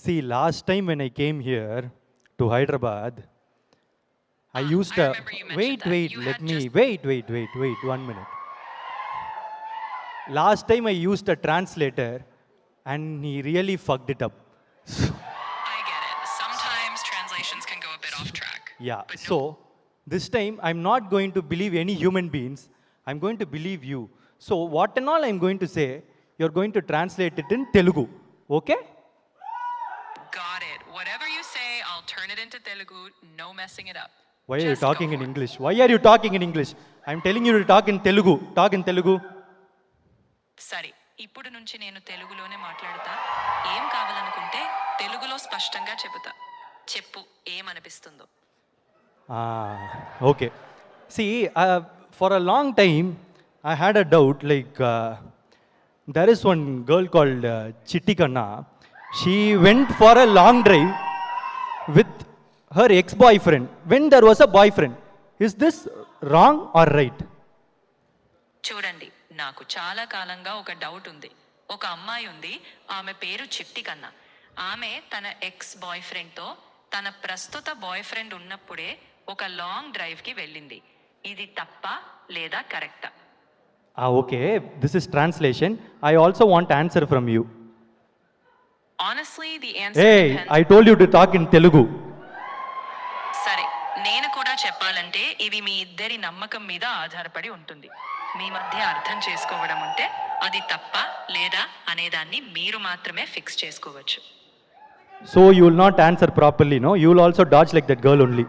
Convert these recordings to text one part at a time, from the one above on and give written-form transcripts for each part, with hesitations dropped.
See, last time when I came here to Hyderabad, I used I a. remember you mentioned Wait, that. wait, You let had me. just Wait, 1 minute. Last time I used a translator and he really fucked it up. I get it. Sometimes translations can go a bit off track. Yeah, But so this time I'm not going to believe any human beings. I'm going to believe you. So, what and all I'm going to say, you're going to translate it in Telugu. Okay? got it. Whatever you say, I'll turn it into Telugu. No messing it up. Why are you Just go talking in for it. English? Why are you talking in English? I'm telling you to talk in Telugu. Talk in Telugu. సరే ఇప్పుడు నుంచి నేను తెలుగులోనే మాట్లాడతా. ఏం కావాలనుకుంటే తెలుగులో స్పష్టంగా చెబుతా. చెప్పు ఏమనిపిస్తుందో. Okay. See, for a long time, I had a doubt like there is one girl called Chitti Kanna. She went for a long drive with her ex-boyfriend when there was a boyfriend. Is this wrong or right? చూడండి నాకు చాలా కాలంగా ఒక doubt ఉంది. ఒక అమ్మాయి ఉంది, ఆమె పేరు చిట్టి కన్నా. ఆమె తన ఎక్స్ బాయ్ ఫ్రెండ్తో తన ప్రస్తుత బాయ్ ఫ్రెండ్ ఉన్నప్పుడే ఒక లాంగ్ డ్రైవ్కి వెళ్ళింది. ఇది తప్ప లేదా కరెక్టా? Okay, this is translation. I also want answer from you. Honestly the answer Hey, I told you to talk in Telugu. సరే నేను కూడా చెప్పాలంటే ఇది మీ ఇద్దరి నమ్మకం మీద ఆధారపడి ఉంటుంది. మీ మధ్య అర్థం చేసుకోవడం ఉంటే అది తప్ప లేదా అనేదాన్ని మీరు మాత్రమే ఫిక్స్ చేసుకోవచ్చు. So you will not answer properly, no? You will also dodge like that girl only.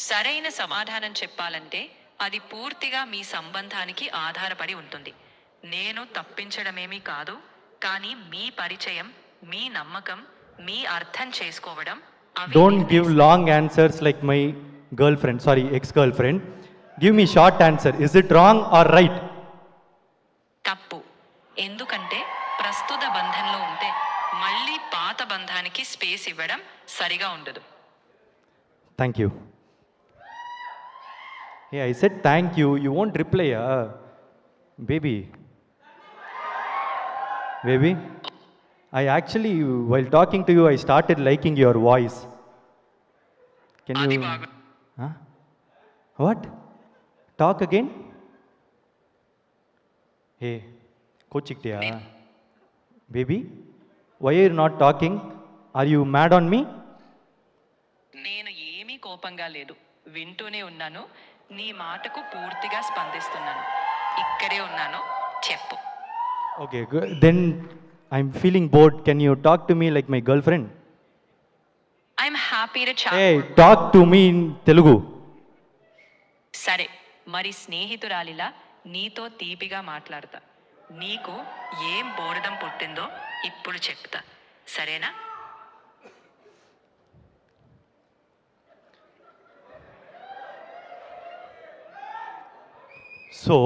సరైన సమాధానం చెప్పాలంటే అది పూర్తిగా మీ సంబంధానికి ఆధారపడి ఉంటుంది. నేను తప్పించడమేమీ కాదు, కానీ మీ పరిచయం, మీ నమ్మకం, మీ అర్థం చేసుకోవడం అవి Don't give long answers like my girlfriend, sorry, ex-girlfriend. Give me short answer. Is it wrong or right? తప్పు. ఎందుకంటే ప్రస్తుత బంధంలో ఉంటే మళ్ళీ పాత బంధానికి స్పేస్ ఇవ్వడం సరిగా ఉండదు. Thank you. Hey, I said thank you. You won't reply, baby. Baby, I actually, while talking to you, I started liking your voice. Can అది you? బాగా Huh? What? Talk again? Hey, Kochiktiya. Baby, why are you not talking? Are you mad on me? నేను ఏమీ కోపంగా లేదు, వింటూనే ఉన్నాను. నీ మాటకు పూర్తిగా స్పందిస్తున్నాను. ఇక్కడే ఉన్నాను, చెప్పు. Okay, good. Then I'm feeling bored. Can you talk to me like my girlfriend? I'm happy to chat. Hey, talk to me in Telugu. సరే మరి స్నేహితురాలిలా నీతో తీపిగా మాట్లాడతా. నీకు ఏం బోరడం పుట్టిందో ఇప్పుడు చెప్తా, సరేనా? So,